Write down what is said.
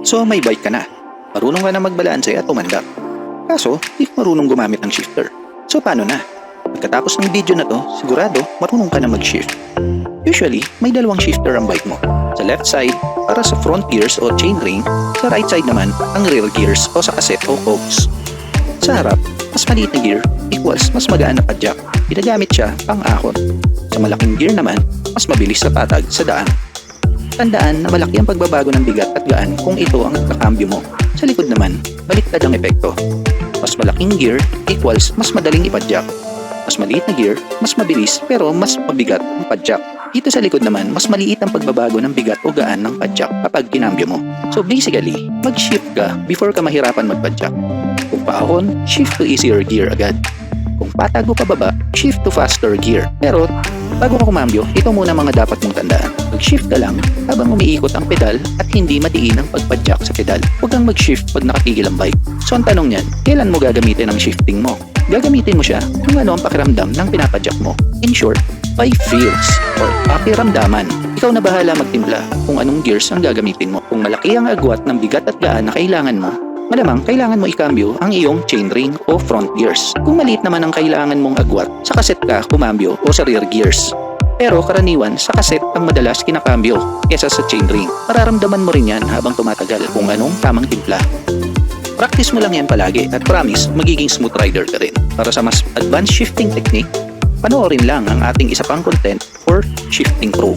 So may bike ka na. Marunong ka na magbalanse at umandar. Kaso, di ka marunong gumamit ng shifter. So paano na? Pagkatapos ng video na to, sigurado marunong ka na mag-shift. Usually, may dalawang shifter ang bike mo. Sa left side, para sa front gears o chainring. Sa right side naman, ang rear gears o sa cassette o cogs. Sa harap, mas maliit na gear equals mas magaan na padjak. Ginagamit siya pang ahon. Sa malaking gear naman, mas mabilis na patag sa daan. Tandaan na malaki ang pagbabago ng bigat at gaan kung ito ang kakambyo mo. Sa likod naman, baliktad ang epekto. Mas malaking gear equals mas madaling ipadjak. Mas maliit na gear, mas mabilis pero mas mabigat ang padjak. Dito sa likod naman, mas maliit ang pagbabago ng bigat o gaan ng padjak kapag kinambyo mo. So basically, mag-shift ka before ka mahirapan magpadjak. Kung paahon, shift to easier gear agad. Kung patago pababa, shift to faster gear. Pero bago ka kumambyo, ito muna mga dapat mong tandaan. Mag-shift ka lang habang umiikot ang pedal at hindi matiin ang pagpadjak sa pedal. Huwag kang mag-shift pag nakatigil ang bike. So ang tanong niyan, kailan mo gagamitin ang shifting mo? Gagamitin mo siya kung ano ang pakiramdam ng pinapadjak mo. In short, by feels or pakiramdaman. Ikaw na bahala magtimpla kung anong gears ang gagamitin mo. Kung malaki ang agwat ng bigat at gaan na kailangan mo, malamang kailangan mo ikambyo ang iyong chainring o front gears. Kung maliit naman ang kailangan mong agwat, sa cassette ka kumambyo o sa rear gears. Pero karaniwan, sa cassette ang madalas kinakambyo kesa sa chainring. Mararamdaman mo rin yan habang tumatagal kung anong tamang timpla. Practice mo lang yan palagi at promise magiging smooth rider ka rin. Para sa mas advanced shifting technique, panoorin lang ang ating isa pang content for Shifting Pro.